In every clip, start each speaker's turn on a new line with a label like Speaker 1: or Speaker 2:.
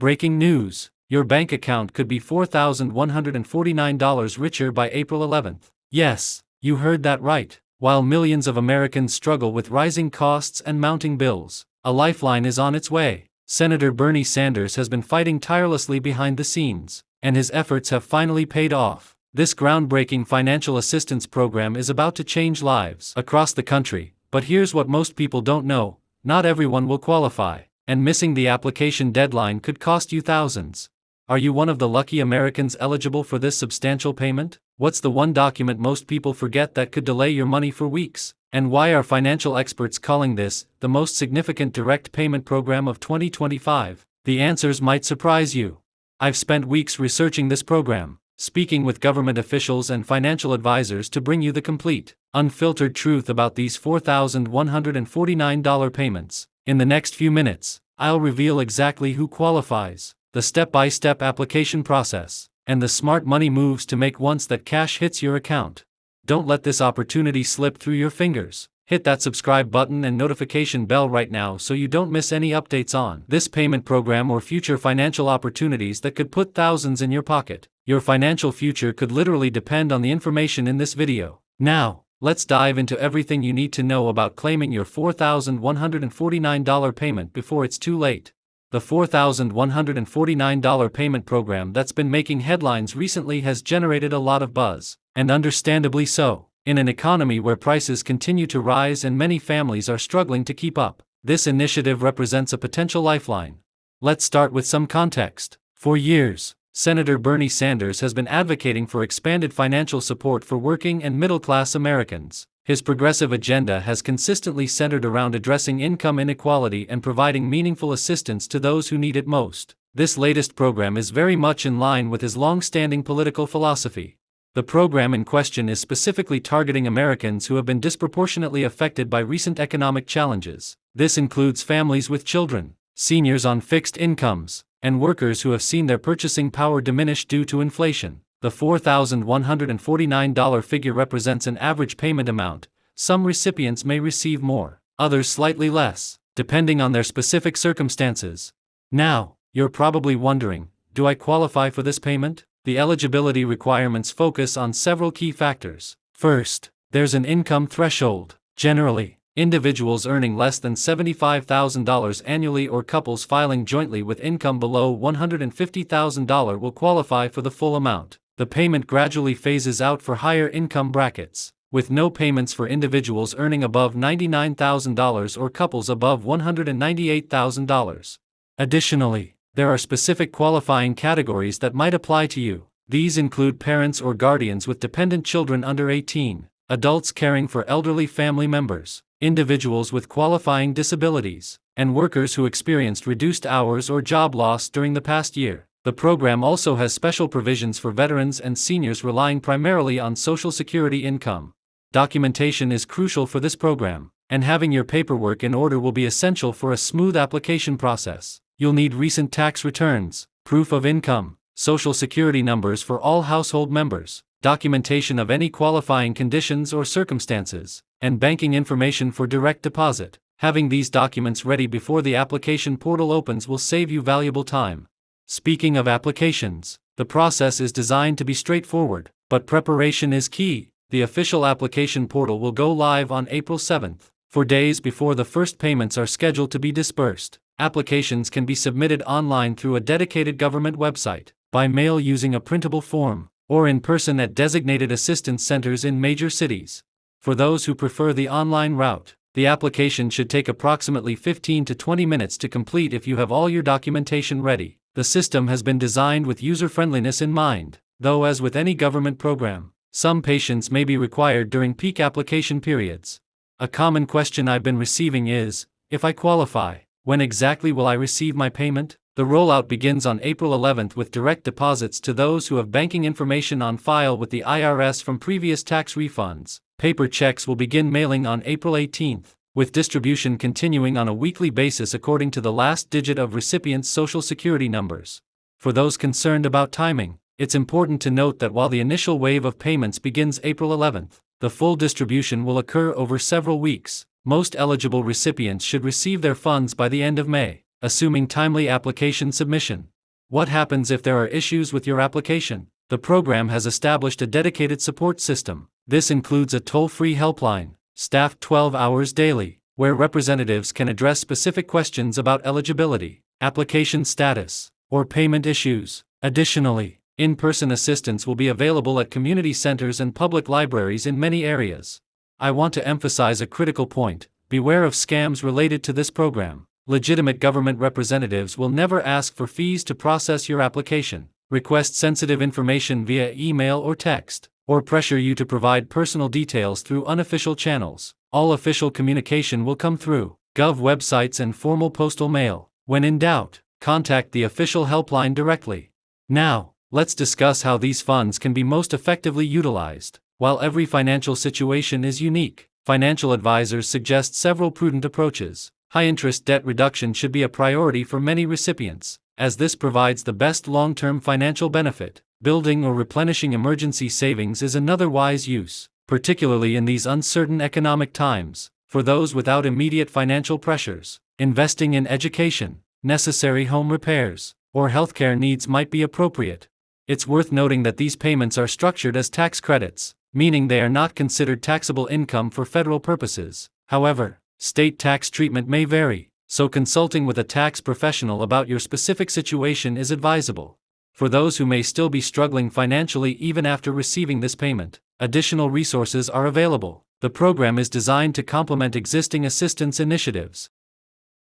Speaker 1: Breaking news: your bank account could be $4,149 richer by April 11th. Yes, you heard that right. While millions of Americans struggle with rising costs and mounting bills, a lifeline is on its way. Senator Bernie Sanders has been fighting tirelessly behind the scenes, and his efforts have finally paid off. This groundbreaking financial assistance program is about to change lives across the country, but here's what most people don't know: not everyone will qualify, and missing the application deadline could cost you thousands. Are you one of the lucky Americans eligible for this substantial payment? What's the one document most people forget that could delay your money for weeks? And why are financial experts calling this the most significant direct payment program of 2025? The answers might surprise you. I've spent weeks researching this program, speaking with government officials and financial advisors to bring you the complete, unfiltered truth about these $4,149 payments. In the next few minutes, I'll reveal exactly who qualifies, the step-by-step application process, and the smart money moves to make once that cash hits your account. Don't let this opportunity slip through your fingers. Hit that subscribe button and notification bell right now so you don't miss any updates on this payment program or future financial opportunities that could put thousands in your pocket. Your financial future could literally depend on the information in this video. Now, let's dive into everything you need to know about claiming your $4,149 payment before it's too late. The $4,149 payment program that's been making headlines recently has generated a lot of buzz, and understandably so. In an economy where prices continue to rise and many families are struggling to keep up, this initiative represents a potential lifeline. Let's start with some context. For years, Senator Bernie Sanders has been advocating for expanded financial support for working and middle-class Americans. His progressive agenda has consistently centered around addressing income inequality and providing meaningful assistance to those who need it most. This latest program is very much in line with his long-standing political philosophy. The program in question is specifically targeting Americans who have been disproportionately affected by recent economic challenges. This includes families with children, seniors on fixed incomes, and workers who have seen their purchasing power diminish due to inflation. The $4,149 figure represents an average payment amount. Some recipients may receive more, others slightly less, depending on their specific circumstances. Now, you're probably wondering, do I qualify for this payment? The eligibility requirements focus on several key factors. First, there's an income threshold. Generally, individuals earning less than $75,000 annually or couples filing jointly with income below $150,000 will qualify for the full amount. The payment gradually phases out for higher income brackets, with no payments for individuals earning above $99,000 or couples above $198,000. Additionally, there are specific qualifying categories that might apply to you. These include parents or guardians with dependent children under 18, adults caring for elderly family members, individuals with qualifying disabilities, and workers who experienced reduced hours or job loss during the past year. The program also has special provisions for veterans and seniors relying primarily on Social Security income. Documentation is crucial for this program, and having your paperwork in order will be essential for a smooth application process. You'll need recent tax returns, proof of income, Social Security numbers for all household members, documentation of any qualifying conditions or circumstances, and banking information for direct deposit. Having these documents ready before the application portal opens will save you valuable time. Speaking of applications, the process is designed to be straightforward, but preparation is key. The official application portal will go live on April 7th, 4 days before the first payments are scheduled to be disbursed. Applications can be submitted online through a dedicated government website, by mail using a printable form, or in person at designated assistance centers in major cities. For those who prefer the online route, the application should take approximately 15 to 20 minutes to complete if you have all your documentation ready. The system has been designed with user-friendliness in mind, though as with any government program, some patience may be required during peak application periods. A common question I've been receiving is, if I qualify, when exactly will I receive my payment? The rollout begins on April 11th with direct deposits to those who have banking information on file with the IRS from previous tax refunds. Paper checks will begin mailing on April 18th, with distribution continuing on a weekly basis according to the last digit of recipients' Social Security numbers. For those concerned about timing, it's important to note that while the initial wave of payments begins April 11th, the full distribution will occur over several weeks. Most eligible recipients should receive their funds by the end of May. assuming timely application submission. What happens if there are issues with your application? The program has established a dedicated support system. This includes a toll-free helpline, staffed 12 hours daily, where representatives can address specific questions about eligibility, application status, or payment issues. Additionally, in-person assistance will be available at community centers and public libraries in many areas. I want to emphasize a critical point: beware of scams related to this program. Legitimate government representatives will never ask for fees to process your application, request sensitive information via email or text, or pressure you to provide personal details through unofficial channels. All official communication will come through Gov websites and formal postal mail. When in doubt, contact the official helpline directly. Now, let's discuss how these funds can be most effectively utilized. While every financial situation is unique, financial advisors suggest several prudent approaches. High-interest debt reduction should be a priority for many recipients, as this provides the best long-term financial benefit. Building or replenishing emergency savings is another wise use, particularly in these uncertain economic times. For those without immediate financial pressures, investing in education, necessary home repairs, or healthcare needs might be appropriate. It's worth noting that these payments are structured as tax credits, meaning they are not considered taxable income for federal purposes. However, state tax treatment may vary, so consulting with a tax professional about your specific situation is advisable. For those who may still be struggling financially even after receiving this payment, additional resources are available. The program is designed to complement existing assistance initiatives.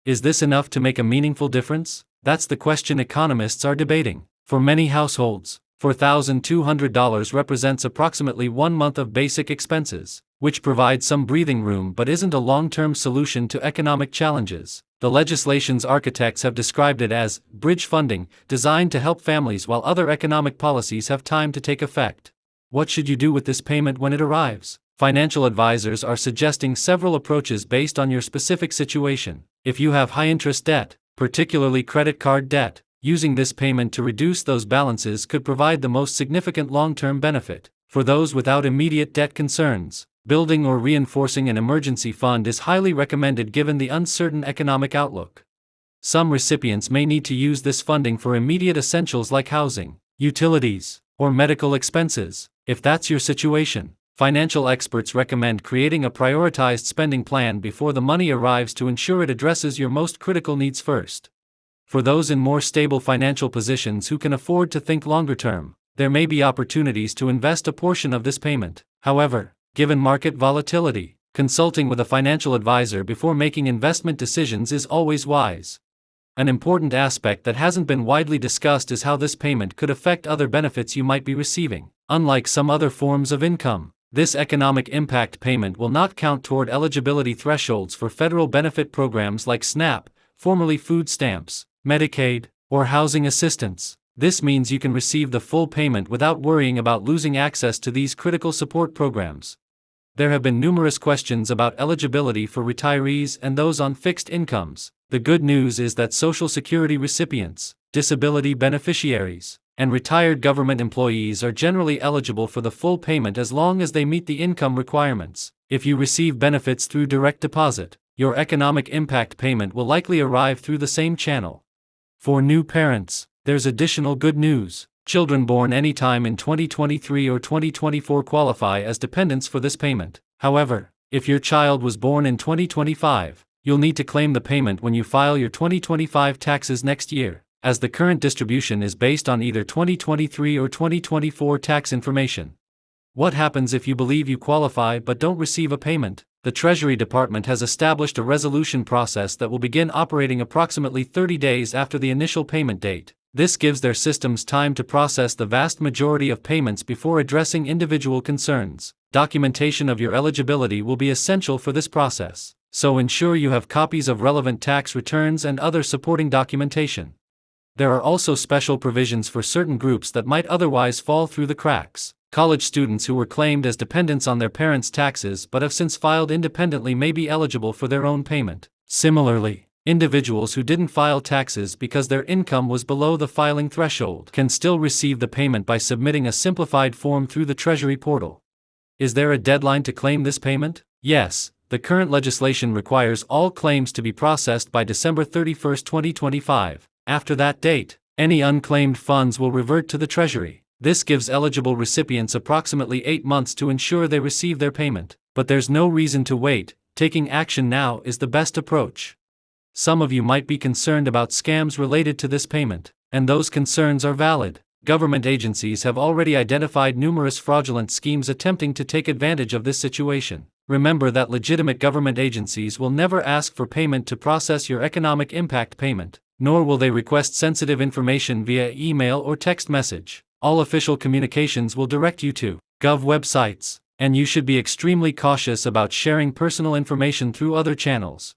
Speaker 1: Is this enough to make a meaningful difference? That's the question economists are debating. For many households, $4,200 represents approximately 1 month of basic expenses, which provides some breathing room but isn't a long-term solution to economic challenges. The legislation's architects have described it as bridge funding, designed to help families while other economic policies have time to take effect. What should you do with this payment when it arrives? Financial advisors are suggesting several approaches based on your specific situation. If you have high-interest debt, particularly credit card debt, using this payment to reduce those balances could provide the most significant long-term benefit. For those without immediate debt concerns, building or reinforcing an emergency fund is highly recommended given the uncertain economic outlook. Some recipients may need to use this funding for immediate essentials like housing, utilities, or medical expenses. If that's your situation, financial experts recommend creating a prioritized spending plan before the money arrives to ensure it addresses your most critical needs first. For those in more stable financial positions who can afford to think longer term, there may be opportunities to invest a portion of this payment. However, given market volatility, consulting with a financial advisor before making investment decisions is always wise. An important aspect that hasn't been widely discussed is how this payment could affect other benefits you might be receiving. Unlike some other forms of income, this economic impact payment will not count toward eligibility thresholds for federal benefit programs like SNAP, formerly food stamps, Medicaid, or housing assistance. This means you can receive the full payment without worrying about losing access to these critical support programs. There have been numerous questions about eligibility for retirees and those on fixed incomes. The good news is that Social Security recipients, disability beneficiaries, and retired government employees are generally eligible for the full payment as long as they meet the income requirements. If you receive benefits through direct deposit, your economic impact payment will likely arrive through the same channel. For new parents, there's additional good news. Children born anytime in 2023 or 2024 qualify as dependents for this payment. However, if your child was born in 2025, you'll need to claim the payment when you file your 2025 taxes next year, as the current distribution is based on either 2023 or 2024 tax information. What happens if you believe you qualify but don't receive a payment? The Treasury Department has established a resolution process that will begin operating approximately 30 days after the initial payment date. This gives their systems time to process the vast majority of payments before addressing individual concerns. Documentation of your eligibility will be essential for this process, so ensure you have copies of relevant tax returns and other supporting documentation. There are also special provisions for certain groups that might otherwise fall through the cracks. College students who were claimed as dependents on their parents' taxes but have since filed independently may be eligible for their own payment. Similarly, individuals who didn't file taxes because their income was below the filing threshold can still receive the payment by submitting a simplified form through the Treasury portal. Is there a deadline to claim this payment? Yes, the current legislation requires all claims to be processed by December 31, 2025. After that date, any unclaimed funds will revert to the Treasury. This gives eligible recipients approximately 8 months to ensure they receive their payment. But there's no reason to wait. Taking action now is the best approach. Some of you might be concerned about scams related to this payment, and those concerns are valid. Government agencies have already identified numerous fraudulent schemes attempting to take advantage of this situation. Remember that legitimate government agencies will never ask for payment to process your economic impact payment, nor will they request sensitive information via email or text message. All official communications will direct you to Gov websites, and you should be extremely cautious about sharing personal information through other channels.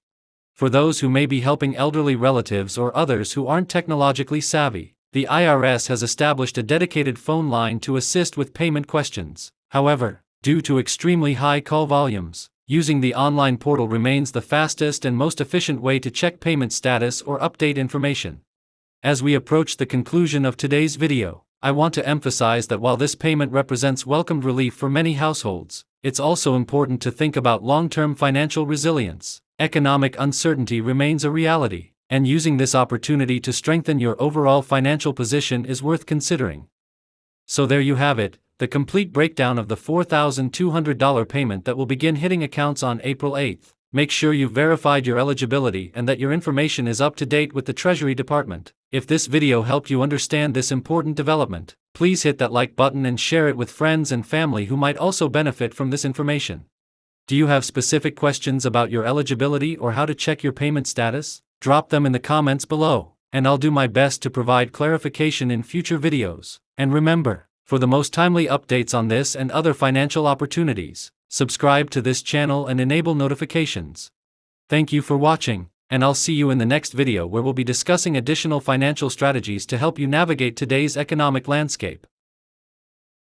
Speaker 1: For those who may be helping elderly relatives or others who aren't technologically savvy, the IRS has established a dedicated phone line to assist with payment questions. However, due to extremely high call volumes, using the online portal remains the fastest and most efficient way to check payment status or update information. As we approach the conclusion of today's video, I want to emphasize that while this payment represents welcomed relief for many households, it's also important to think about long-term financial resilience. Economic uncertainty remains a reality, and using this opportunity to strengthen your overall financial position is worth considering. So there you have it, the complete breakdown of the $4,200 payment that will begin hitting accounts on April 8th. Make sure you've verified your eligibility and that your information is up to date with the Treasury Department. If this video helped you understand this important development, please hit that like button and share it with friends and family who might also benefit from this information. Do you have specific questions about your eligibility or how to check your payment status? Drop them in the comments below, and I'll do my best to provide clarification in future videos. And remember, for the most timely updates on this and other financial opportunities, subscribe to this channel and enable notifications. Thank you for watching, and I'll see you in the next video where we'll be discussing additional financial strategies to help you navigate today's economic landscape.